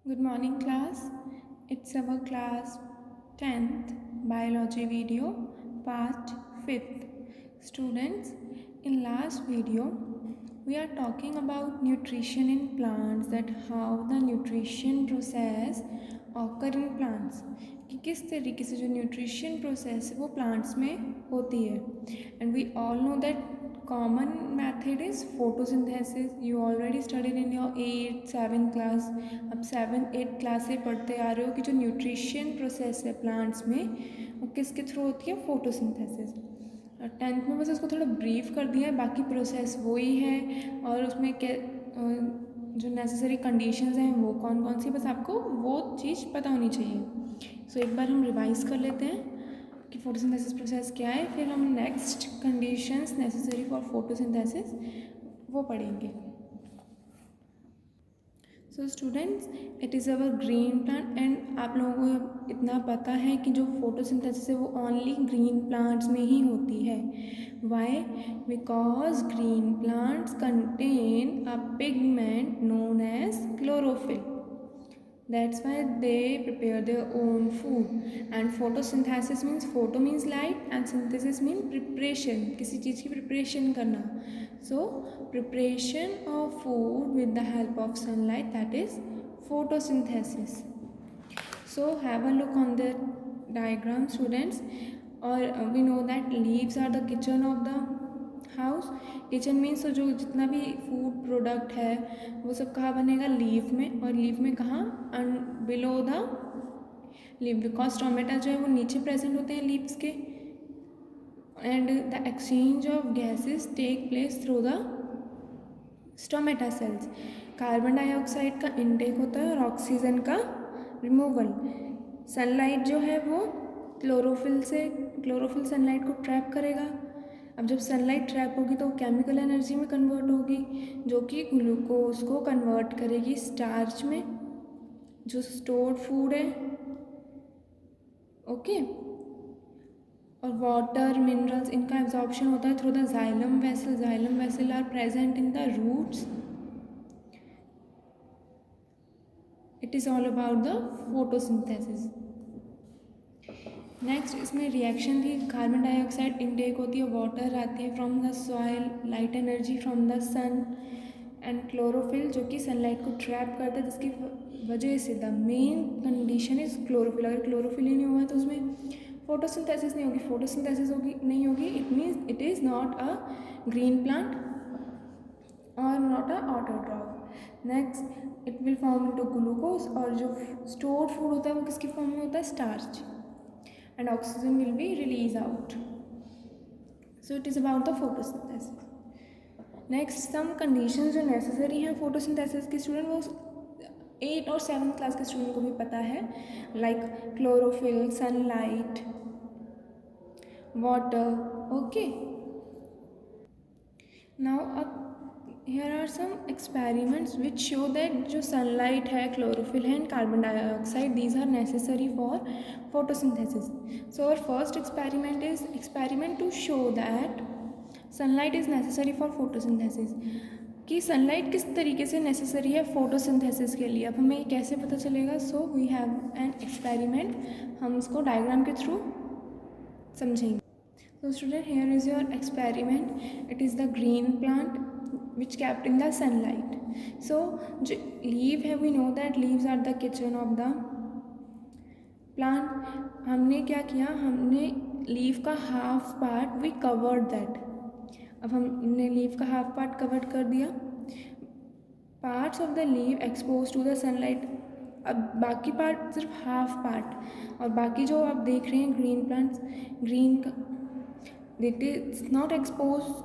Good morning, class. It's our class 10th biology video, part 5th. Students, in last video, we are talking about nutrition in plants, that how the nutrition process occur in plants, कि किस तरीके से जो nutrition process है वो plants में होती है. And we all know that common method is photosynthesis. You already studied in your 8th 7th class. अब 7th 8th क्लास से पढ़ते आ रहे हो कि जो न्यूट्रिशन प्रोसेस है प्लांट्स में वो किसके थ्रू होती है, फोटोसिंथेसिस. और 10th में बस उसको थोड़ा ब्रीफ कर दिया है, बाकी प्रोसेस वही है. और उसमें जो नेसेसरी कंडीशंस हैं वो कौन कौन सी, बस आपको वो चीज़ पता होनी चाहिए. सो एक बार हम रिवाइज कर लेते हैं कि फोटोसिंथेसिस प्रोसेस क्या है, फिर हम next conditions necessary for photosynthesis वो पढ़ेंगे. So students, it is our green plant. And आप लोगों को इतना पता है कि जो फोटोसिंथेसिस है वो ओनली ग्रीन प्लांट्स में ही होती है. Why? Because green plants contain a pigment known as chlorophyll. That's why they prepare their own food. And photosynthesis means, photo means light and synthesis means preparation, किसी चीज़ की preparation करना. So preparation of food with the help of sunlight, that is photosynthesis. So have a look on the diagram, students. Or we know that leaves are the kitchen of the house. Kitchen means जो जितना भी food product है वो सब कहाँ बनेगा, leaf में. और लीफ में कहाँ, below the leaf, because stomata जो है वो नीचे प्रेजेंट होते हैं लीव्स के. And the exchange of gases take place through the stomata cells. Carbon dioxide का इनटेक होता है और ऑक्सीजन का रिमूवल. सनलाइट जो है वो क्लोरोफिल सनलाइट को ट्रैप करेगा. अब जब सनलाइट ट्रैप होगी तो केमिकल एनर्जी में कन्वर्ट होगी, जो कि ग्लूकोज को कन्वर्ट करेगी स्टार्च में, जो स्टोर्ड फूड है. ओके. और वाटर, मिनरल्स, इनका एब्जॉर्प्शन होता है through the xylem vessel. Xylem vessel are present in the roots. It is all about the photosynthesis. Next इसमें रिएक्शन थी. कार्बन डाइऑक्साइड इनटेक होती है, वाटर आती है from the soil, light energy from the sun, and chlorophyll जो कि sunlight को trap करता है, जिसकी वजह से the main condition is chlorophyll. अगर क्लोरोफिल ही नहीं हुआ तो उसमें फोटोसिंथेसिस नहीं होगी. फोटोसिंथेसिस होगी नहीं होगी, it means it is not a green plant और not a autotroph. Next it will form into glucose. और जो स्टोर्ड फूड होता है वो किसकी फॉर्म में होता है, starch. And oxygen will be released out. So it is about the photosynthesis. Next, some conditions जो necessary हैं photosynthesis के स्टूडेंट, वो 8 और 7 क्लास के स्टूडेंट को भी पता है, like chlorophyll, sunlight, water. Okay. Now अब here are some experiments which show that जो sunlight है, chlorophyll है and carbon dioxide, these are necessary for photosynthesis. So our first experiment is experiment to show that sunlight is necessary for photosynthesis. कि sunlight किस तरीके से necessary है photosynthesis के लिए. अब हमें ये कैसे पता चलेगा. So we have an experiment. हम इसको डायग्राम के थ्रू समझेंगे. So student, here is your experiment. It is the green plant which kept in the sunlight. So जो leaf है, we know that leaves are the kitchen of the plant. हमने क्या किया, हमने leaf का half part we covered that. अब हमने leaf का half part covered कर दिया. Parts of the leaf exposed to the sunlight. अब बाकी पार्ट सिर्फ हाफ पार्ट. और बाकी जो आप देख रहे हैं ग्रीन प्लांट्स, ग्रीन का it is not exposed.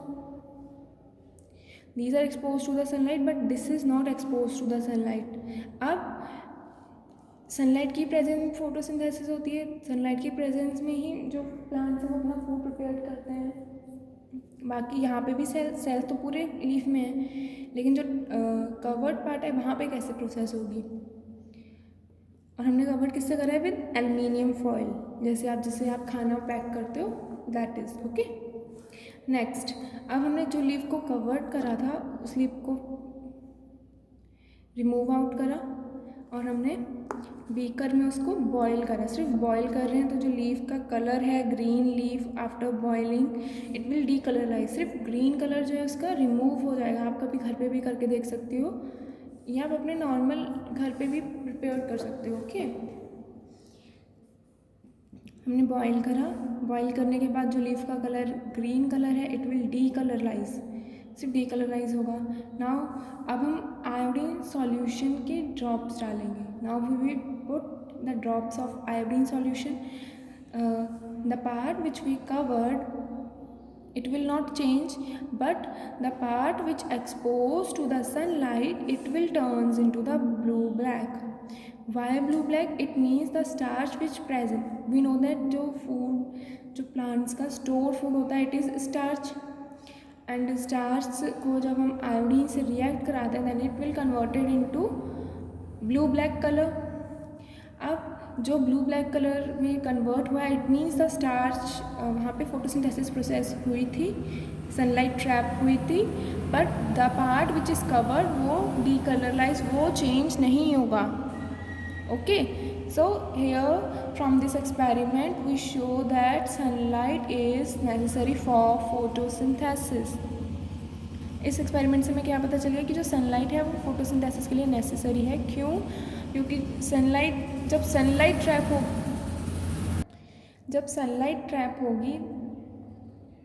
These are exposed to the sunlight, but this is not exposed to the sunlight. अब सनलाइट की प्रेजेंस में फोटोसिंथेसिस होती है. सनलाइट की प्रेजेंस में ही जो प्लांट्स हैं वो अपना फूड प्रिपेयर करते हैं. बाकी यहाँ पे भी सेल तो पूरे लीफ में है, लेकिन जो कवर्ड पार्ट है वहाँ पे कैसे प्रोसेस होगी. और हमने कवर्ड किससे करा है, विद एल्युमिनियम फॉइल, जिससे आप खाना पैक करते हो, दैट इज़ ओके. नेक्स्ट, अब हमने जो लीफ को कवर्ड करा था उस लीफ को रिमूव आउट करा और हमने बीकर में उसको बॉईल करा, सिर्फ बॉईल कर रहे हैं, तो जो लीफ का कलर है green leaf after boiling it will decolourise, सिर्फ ग्रीन कलर जो है उसका रिमूव हो जाएगा। आप कभी घर पे भी करके देख सकती हो या आप अपने नॉर्मल घर पे भी प्रिपेयर कर सकते हो। ओके, हमने बॉईल करा, बॉईल करने के बाद जो लीफ का कलर ग्रीन कलर है इट विल डीकलराइज, सिर्फ डीकलराइज होगा। नाउ अब हम आयोडीन सॉल्यूशन के ड्रॉप्स डालेंगे। Now we will put the drops of iodine solution, the part which we covered it will not change, but the part which exposed to the sunlight it will turns into the blue black. Why blue black? It means the starch which present, we know that जो food जो plants का store food होता है it is starch, and starch को जब हम iodine से react कराते हैं then it will converted into blue black color। अब जो ब्लू ब्लैक कलर में कन्वर्ट हुआ इट मीन्स द स्टार्च वहाँ पे फोटोसिंथेसिस प्रोसेस हुई थी, सनलाइट ट्रैप हुई थी, but the part which is covered वो डीकलराइज, वो चेंज नहीं होगा। Okay, so here from this experiment we show that sunlight is necessary for photosynthesis. इस एक्सपेरिमेंट से हमें क्या पता चल गया कि जो सनलाइट है वो फोटोसिंथेसिस के लिए नेसेसरी है। क्यों? क्योंकि जब सनलाइट ट्रैप होगी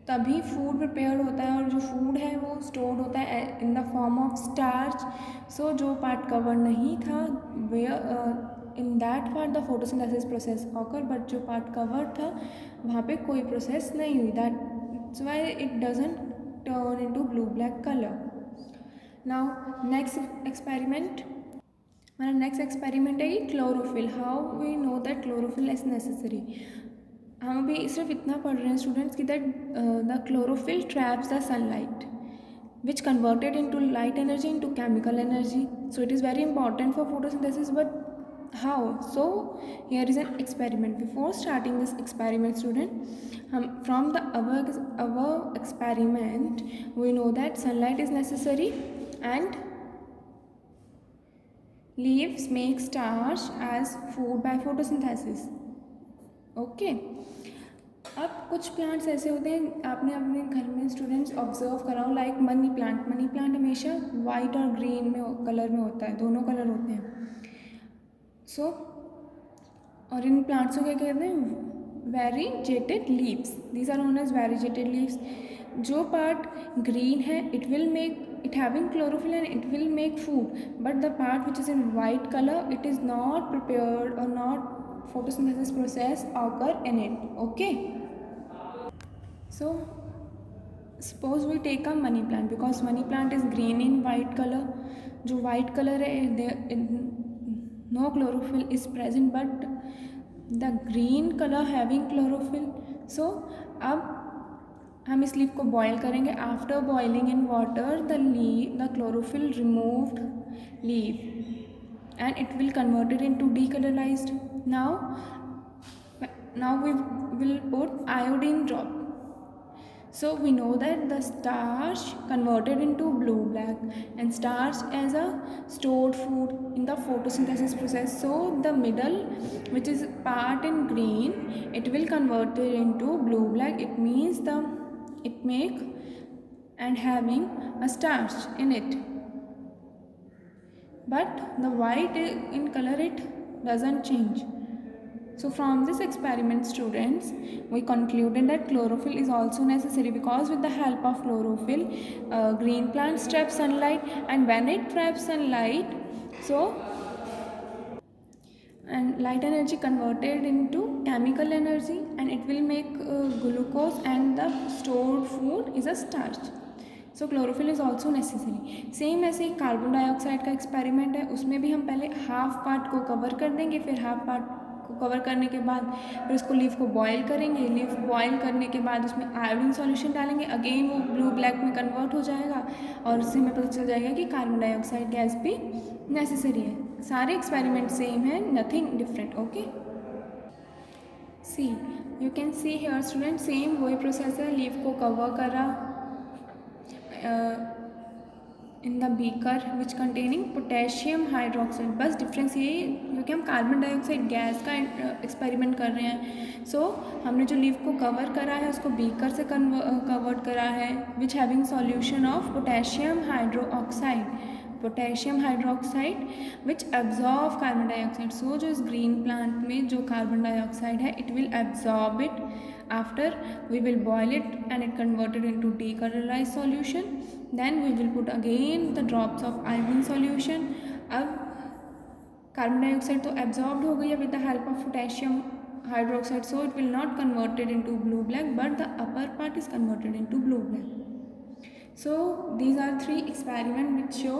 तभी फूड प्रिपेयर होता है, और जो फूड है वो स्टोर्ड होता है in the form of starch. So जो पार्ट कवर नहीं था in that part the photosynthesis process occur, but जो पार्ट कवर था वहाँ पे कोई प्रोसेस नहीं हुई, that's why it doesn't turn into blue black color. Now next experiment, हमारा नेक्स्ट एक्सपेरिमेंट है कि chlorophyll. How we know that chlorophyll is necessary. हम अभी सिर्फ इतना पढ़ रहे हैं स्टूडेंट्स कि that the chlorophyll traps the sunlight which converted into light energy into chemical energy, so it is very important for photosynthesis. But how? So here is an experiment. Before starting this experiment student, from the above experiment we know that sunlight is necessary and leaves make starch as food by photosynthesis. Okay, अब कुछ plants ऐसे होते हैं आपने अपने घर में students observe कराओ, like money plant. Money plant हमेशा वाइट और ग्रीन में कलर में होता है, दोनों कलर होते हैं। सो और इन प्लांट्स को क्या कहते हैं? Variegated leaves, these are known as variegated leaves. जो पार्ट ग्रीन है it having chlorophyll and it will make food, but the part which is in white color it is not prepared or not photosynthesis process occur in it. Okay, so suppose we take a money plant, because money plant is green in white color, जो white color है no chlorophyll is present but the green color having chlorophyll. So अब हम इस leaf को boil करेंगे। After boiling in water the chlorophyll removed leaf and it will converted into decolorized. Now we will put iodine drop. So we know that the starch converted into blue black, and starch as a stored food in the photosynthesis process. So the middle, which is part in green, it will convert it into blue black. It means it make and having a starch in it, but the white in color it doesn't change. So from this experiment students we concluded that chlorophyll is also necessary, because with the help of chlorophyll green plants trap sunlight, and when it traps sunlight, so and light energy converted into chemical energy and it will make glucose, and the stored food is a starch. So chlorophyll is also necessary. Same ऐसे ही carbon dioxide का experiment है, उसमें भी हम पहले half part को cover कर देंगे, फिर हाफ पार्ट को कवर करने के बाद फिर उसको लीफ को बॉयल करेंगे। लीफ बॉयल करने के बाद उसमें आयोडीन सॉल्यूशन डालेंगे, अगेन वो ब्लू ब्लैक में कन्वर्ट हो जाएगा और उससे हमें पता चल जाएगा कि कार्बन डाइऑक्साइड गैस भी नेसेसरी है। सारे एक्सपेरिमेंट सेम है, nothing different. Okay, see you can see here student same वही प्रोसेस है, लीफ को कवर करा, in the beaker which containing potassium hydroxide. बस डिफरेंस ये है क्योंकि हम कार्बन डाइऑक्साइड गैस का एक्सपेरिमेंट कर रहे हैं। सो हमने जो लीफ को कवर करा है उसको बीकर से कवर्ड करा है which having solution of potassium hydroxide, potassium hydroxide which absorb carbon dioxide. So जो इस ग्रीन प्लांट में जो कार्बन डाइऑक्साइड है it will absorb it after we will boil it and it converted into decolourised solution, then we will put again the drops of iodine solution। अब carbon dioxide तो absorbed हो गई है with the help of potassium hydroxide, so it will not converted into blue black but the upper part is converted into blue black. So these are 3 experiment which show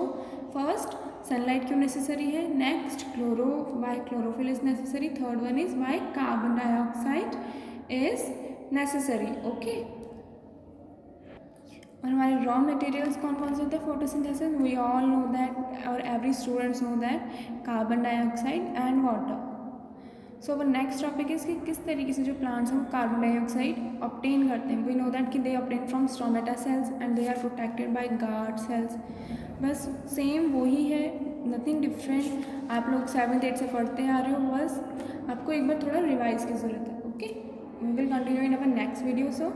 first sunlight क्यों necessary है, next why chlorophyll is necessary, third one is why carbon dioxide is necessary. Okay, और हमारे raw materials कौन कौन से होते हैं photosynthesis, we all know that और every students know that carbon dioxide and water. So अब नेक्स्ट टॉपिक इज कि किस तरीके से जो प्लांट्स हैं वो कार्बन डाइऑक्साइड ऑब्टेन करते हैं। वी नो दैट कि they obtain from stomata cells and they are protected by guard cells. बस सेम वही है, नथिंग डिफरेंट। आप लोग 7th 8th से पढ़ते आ रहे हो, बस आपको एक बार थोड़ा रिवाइज की ज़रूरत है। Okay, we will continue in our next video. So